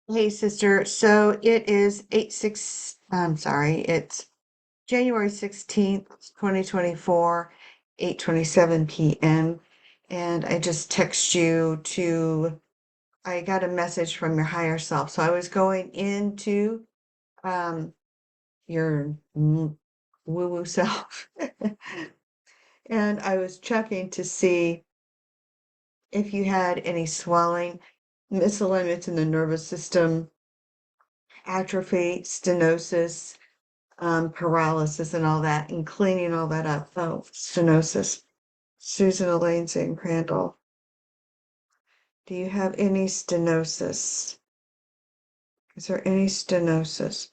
Hey, sister. So it is it's January 16th, 2024, 8:27 p.m. And I just text you I got a message from your higher self. So I was going into um your woo-woo self and I was checking to see if you had any swelling, misalignments in the nervous system, atrophy, stenosis, paralysis and all that, and cleaning all that up. Oh, stenosis. Susan Elaine saying Crandall. Do you have any stenosis? Is there any stenosis?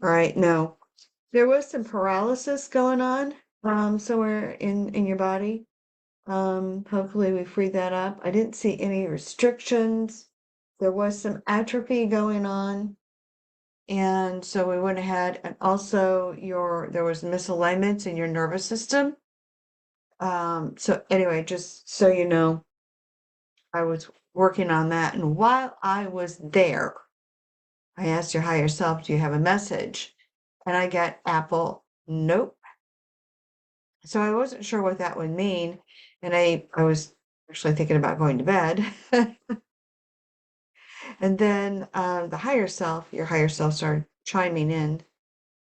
All right, no. There was some paralysis going on somewhere in your body. Hopefully we freed that up. I didn't see any restrictions. There was some atrophy going on. And so we went ahead and also there was misalignments in your nervous system. So anyway, just so you know, I was working on that. And while I was there, I asked your higher self, do you have a message? And I got Apple, nope. So I wasn't sure what that would mean. And I was actually thinking about going to bed. And then your higher self started chiming in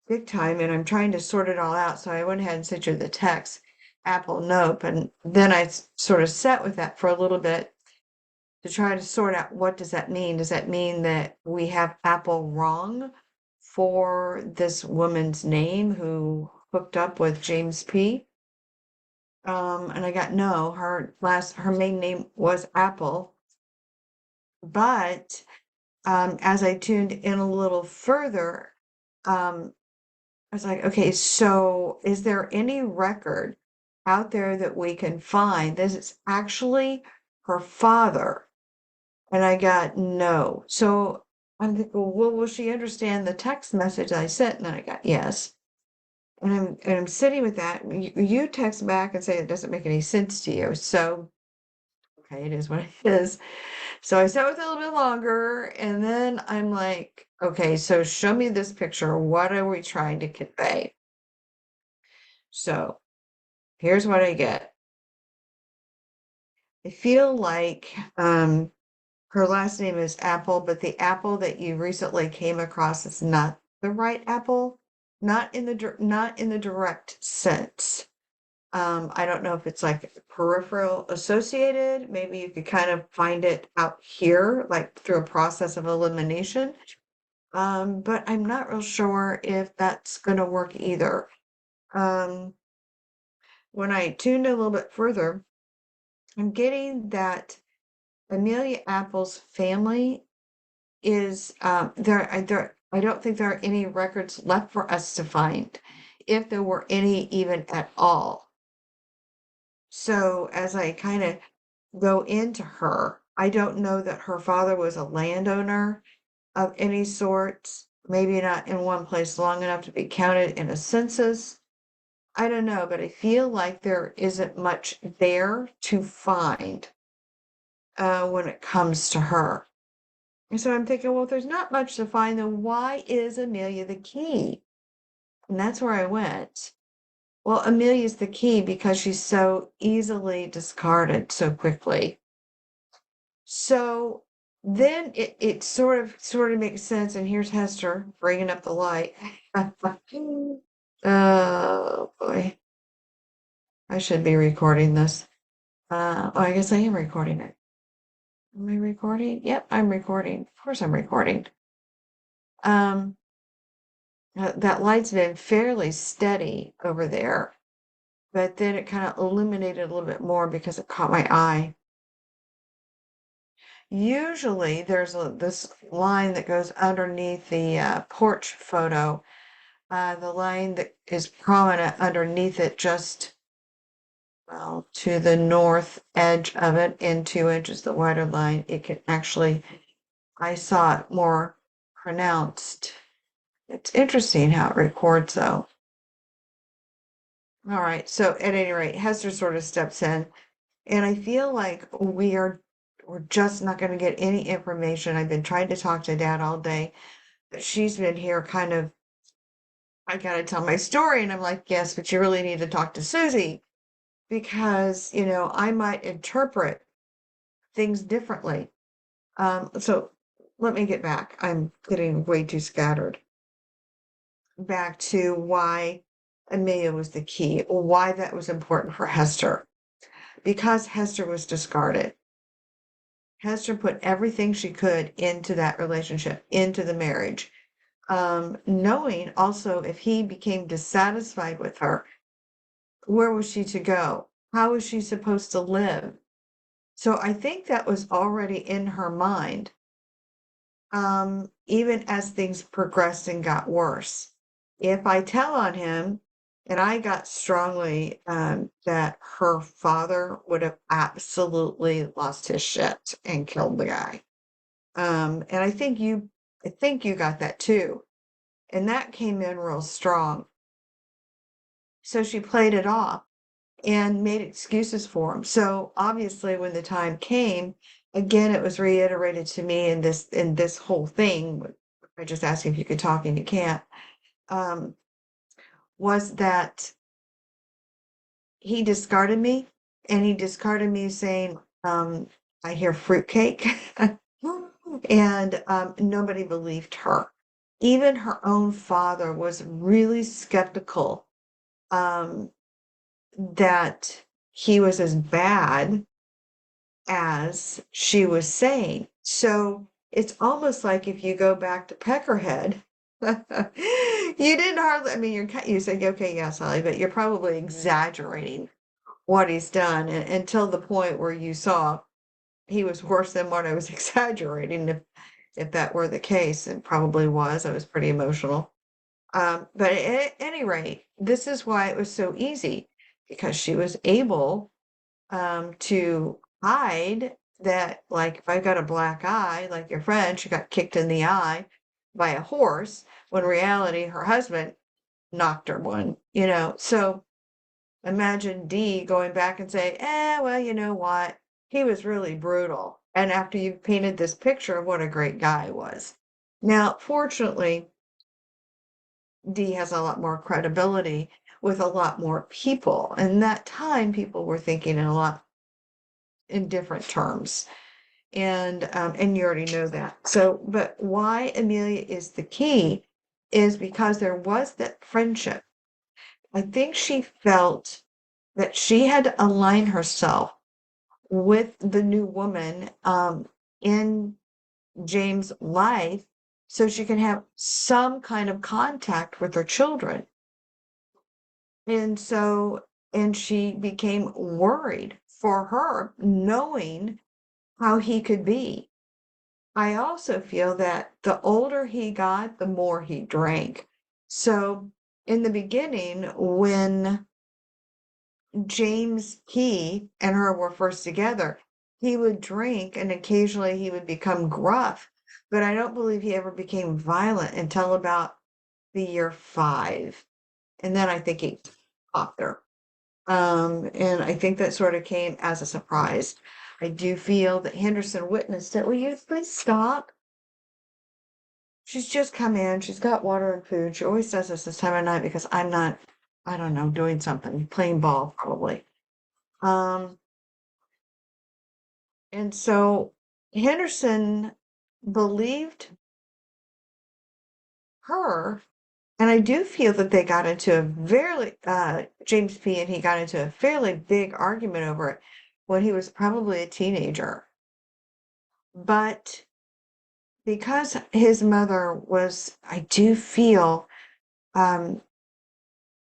big time. And I'm trying to sort it all out. So I went ahead and sent you the text, Apple, nope. And then I sort of sat with that for a little bit to try to sort out what does that mean? Does that mean that we have Apple wrong for this woman's name who hooked up with James P? And I got no, her main name was Apple. But as I tuned in a little further, um, I was like, okay, so is there any record out there that we can find that it's actually her father? And I got no. So I'm thinking, well, will she understand the text message I sent? And then I got yes. And I'm sitting with that. You text back and say it doesn't make any sense to you. So okay, it is what it is. So I sat with it a little bit longer, and then I'm like, okay, so show me this picture. What are we trying to convey? So here's what I get. I feel like her last name is Apple, but the apple that you recently came across is not the right apple, not in the direct sense. I don't know if it's like peripheral associated. Maybe you could kind of find it out here, like through a process of elimination. But I'm not real sure if that's going to work either. Um, when I tuned a little bit further, I'm getting that Amelia Apple's family is I don't think there are any records left for us to find, if there were any even at all. So as I kind of go into her, I don't know that her father was a landowner of any sort, maybe not in one place long enough to be counted in a census. I don't know, but I feel like there isn't much there to find when it comes to her. And so I'm thinking, well, if there's not much to find, then why is Amelia the key? And that's where I went. Well, Amelia's the key because she's so easily discarded so quickly. So then it sort of makes sense. And here's Hester bringing up the light. Oh boy, I should be recording this. Oh, I guess I am recording it. Am I recording? Yep, I'm recording. Of course, I'm recording. Um, that light's been fairly steady over there, but then it kind of illuminated a little bit more because it caught my eye. Usually there's this line that goes underneath the porch photo, the line that is prominent underneath it, just well to the north edge of it, in 2 inches, the wider line. It can actually, I saw it more pronounced. It's interesting how it records though. All right, so at any rate, Hester sort of steps in, and I feel like We're just not going to get any information. I've been trying to talk to Dad all day, but she's been here kind of, I got to tell my story. And I'm like, yes, but you really need to talk to Susie because, I might interpret things differently. So let me get back. I'm getting way too scattered. Back to why Amelia was the key, why that was important for Hester. Because Hester was discarded. Hester put everything she could into that relationship, into the marriage, knowing also if he became dissatisfied with her, where was she to go? How was she supposed to live? So I think that was already in her mind, even as things progressed and got worse. If I tell on him, and I got strongly that her father would have absolutely lost his shit and killed the guy. And I think you got that too. And that came in real strong. So she played it off and made excuses for him. So obviously when the time came, again, it was reiterated to me in this whole thing. I just asked you if you could talk and you can't, um, was that he discarded me and he discarded me saying, I hear fruitcake. And nobody believed her. Even her own father was really skeptical that he was as bad as she was saying. So it's almost like if you go back to Peckerhead, you didn't hardly, I mean, you say, okay, yeah, Sally, but you're probably exaggerating what he's done until the point where you saw he was worse than what I was exaggerating. If that were the case, it probably was. I was pretty emotional. But at any rate, this is why it was so easy because she was able to hide that, like, if I got a black eye, like your friend, she got kicked in the eye by a horse, when in reality, her husband knocked her one, So imagine Dee going back and say, well, you know what? He was really brutal. And after you've painted this picture of what a great guy was. Now, fortunately, Dee has a lot more credibility with a lot more people. And that time, people were thinking in different terms. And you already know that. So, but why Amelia is the key is because there was that friendship. I think she felt that she had to align herself with the new woman in James' life so she can have some kind of contact with her children. And so, and she became worried for her, knowing how he could be. I also feel that the older he got, the more he drank. So in the beginning, when James P. and her were first together, he would drink and occasionally he would become gruff, but I don't believe he ever became violent until about the year 5. And then I think he popped her. And I think that sort of came as a surprise. I do feel that Henderson witnessed it. Will you please stop? She's just come in. She's got water and food. She always does this time of night because I'm not, I don't know, doing something, playing ball probably. Um, and so Henderson believed her, and I do feel that they got into a James P. and he got into a fairly big argument over it when he was probably a teenager. But because his mother was, I do feel, um,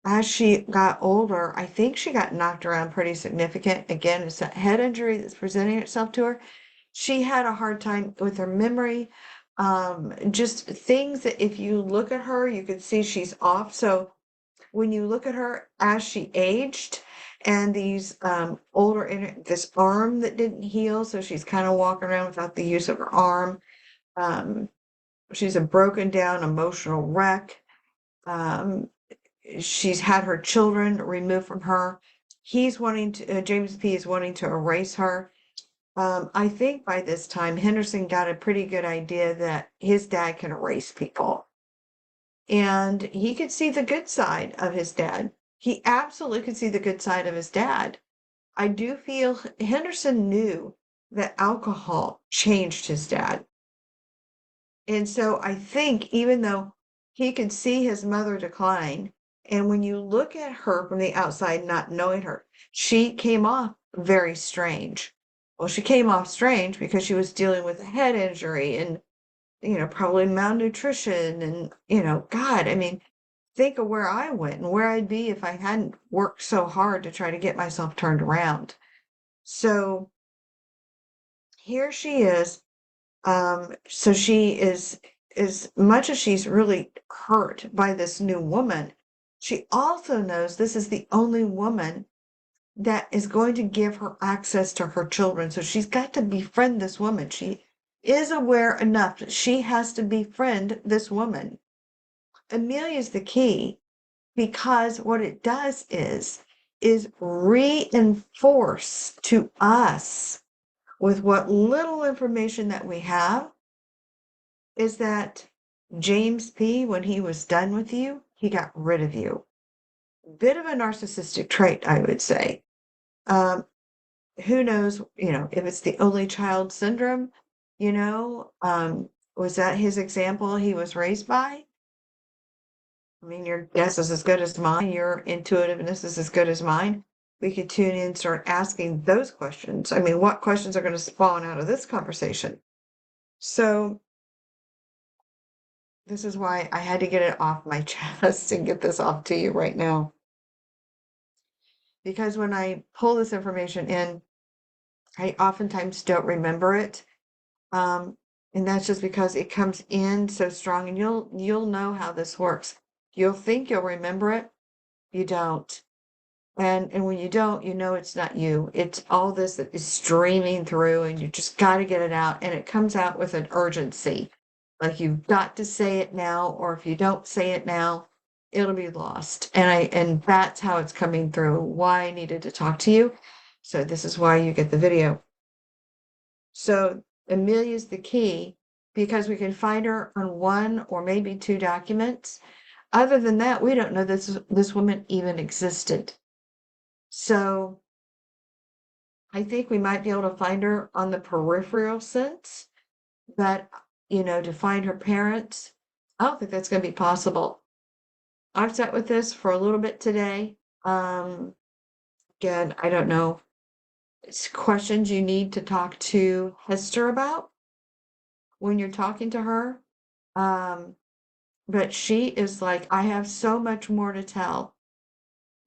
as she got older, I think she got knocked around pretty significant. Again, it's that head injury that's presenting itself to her. She had a hard time with her memory. Just things that if you look at her, you can see she's off. So when you look at her as she aged and these this arm that didn't heal, so she's kind of walking around without the use of her arm. She's a broken down emotional wreck. Um, she's had her children removed from her. He's wanting to, James P. is wanting to erase her. I think by this time, Henderson got a pretty good idea that his dad can erase people. And he could see the good side of his dad. He absolutely could see the good side of his dad. I do feel Henderson knew that alcohol changed his dad. And so I think even though he could see his mother decline, and when you look at her from the outside, not knowing her, she came off very strange. Well, she came off strange because she was dealing with a head injury and, probably malnutrition and, God, I mean, think of where I went and where I'd be if I hadn't worked so hard to try to get myself turned around. So here she is. So she is, as much as she's really hurt by this new woman, she also knows this is the only woman that is going to give her access to her children. So she's got to befriend this woman. She is aware enough that she has to befriend this woman. Amelia's the key because what it does is reinforce to us with what little information that we have is that James P., when he was done with you, he got rid of you. Bit of a narcissistic trait, I would say. Um, who knows, if it's the only child syndrome, was that his example he was raised by? I mean, your guess is as good as mine. Your intuitiveness is as good as mine. We could tune in, start asking those questions. I mean, what questions are going to spawn out of this conversation? So this is why I had to get it off my chest and get this off to you right now. Because when I pull this information in, I oftentimes don't remember it. And that's just because it comes in so strong, and you'll know how this works. You'll think you'll remember it, you don't. And when you don't, it's not you. It's all this that is streaming through, and you just got to get it out, and it comes out with an urgency. Like you've got to say it now, or if you don't say it now, it'll be lost. And that's how it's coming through. Why I needed to talk to you. So this is why you get the video. So Amelia's the key because we can find her on one or maybe two documents. Other than that, we don't know this woman even existed. So I think we might be able to find her on the peripheral sense, but to find her parents, I don't think that's going to be possible. I've sat with this for a little bit today. Again, I don't know. It's questions you need to talk to Hester about when you're talking to her. But she is like, I have so much more to tell.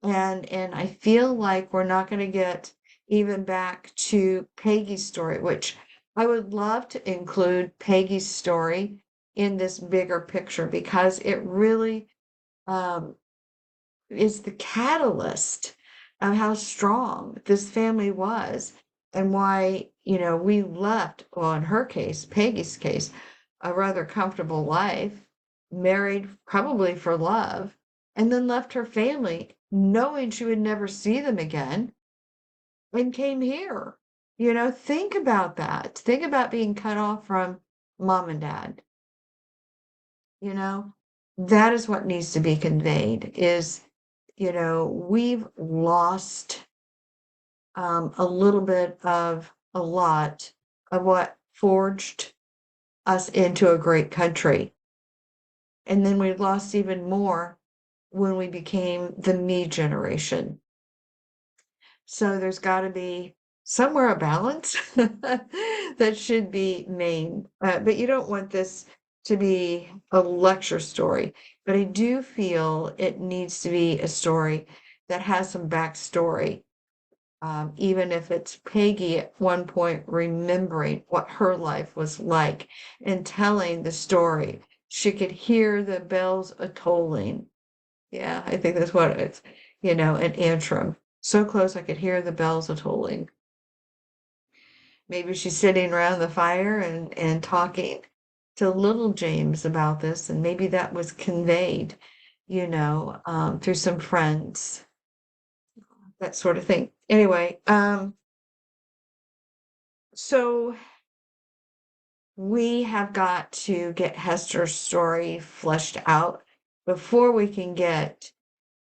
And I feel like we're not going to get even back to Peggy's story, which I would love to include Peggy's story in this bigger picture because it really is the catalyst of how strong this family was and why, we left, well, in her case, Peggy's case, a rather comfortable life, married probably for love, and then left her family knowing she would never see them again and came here. Think about that. Think about being cut off from mom and dad. That is what needs to be conveyed is, we've lost a little bit of a lot of what forged us into a great country. And then we lost even more when we became the me generation. So there's got to be somewhere a balance that should be made. But you don't want this to be a lecture story. But I do feel it needs to be a story that has some backstory. Even if it's Peggy at one point remembering what her life was like and telling the story. She could hear the bells a tolling. Yeah, I think that's what it's, an antrim. So close I could hear the bells a tolling. Maybe she's sitting around the fire and talking to little James about this, and maybe that was conveyed, through some friends, that sort of thing. Anyway, So we have got to get Hester's story fleshed out before we can get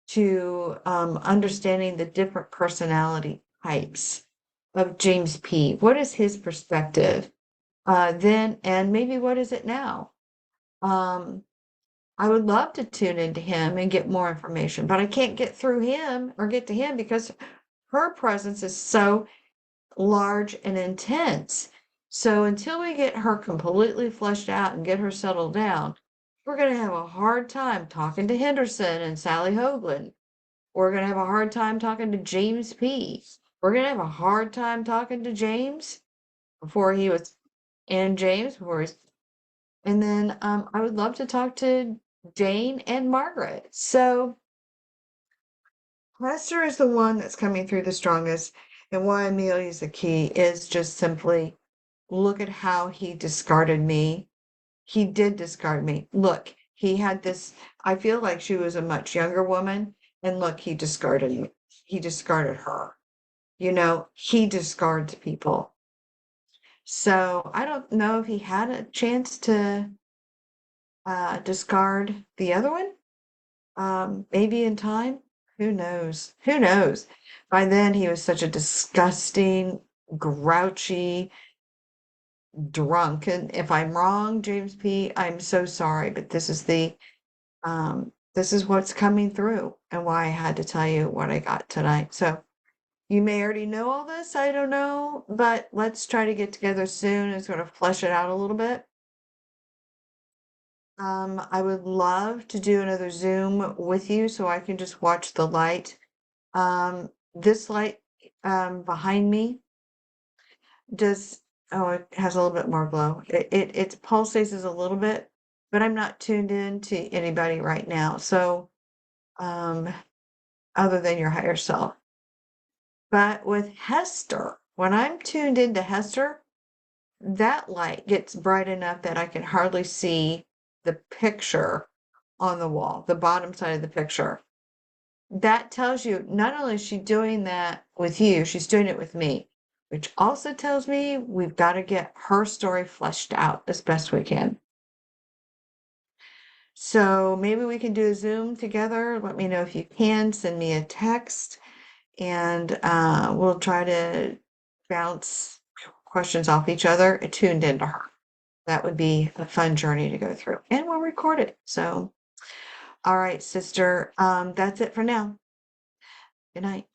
to understanding the different personality types of James P. What is his perspective then, and maybe what is it now? Um, I would love to tune into him and get more information, but I can't get through him or get to him because her presence is so large and intense. So until we get her completely fleshed out and get her settled down, we're going to have a hard time talking to Henderson and Sally Hoagland. We're going to have a hard time talking to James P. We're going to have a hard time talking to James before he was, and James before he's, and then I would love to talk to Jane and Margaret. So Lester is the one that's coming through the strongest, and why Amelia is the key is just simply look at how he discarded me. He did discard me. Look, he had this, I feel like she was a much younger woman, and look, he discarded me. He discarded her. He discards people. So I don't know if he had a chance to discard the other one. Maybe in time. Who knows? Who knows? By then, he was such a disgusting, grouchy drunk. And if I'm wrong, James P., I'm so sorry, but this is what's coming through and why I had to tell you what I got tonight. So you may already know all this, I don't know, but let's try to get together soon and sort of flesh it out a little bit. I would love to do another Zoom with you so I can just watch the light. This light behind me does, oh, it has a little bit more glow. It pulsates a little bit, but I'm not tuned in to anybody right now. So, other than your higher self. But with Hester, when I'm tuned into Hester, that light gets bright enough that I can hardly see the picture on the wall, the bottom side of the picture. That tells you not only is she doing that with you, she's doing it with me, which also tells me we've got to get her story fleshed out as best we can. So maybe we can do a Zoom together. Let me know if you can. Send me a text, and we'll try to bounce questions off each other tuned into her. That would be a fun journey to go through, and we'll record it. So, all right, sister, that's it for now. Good night.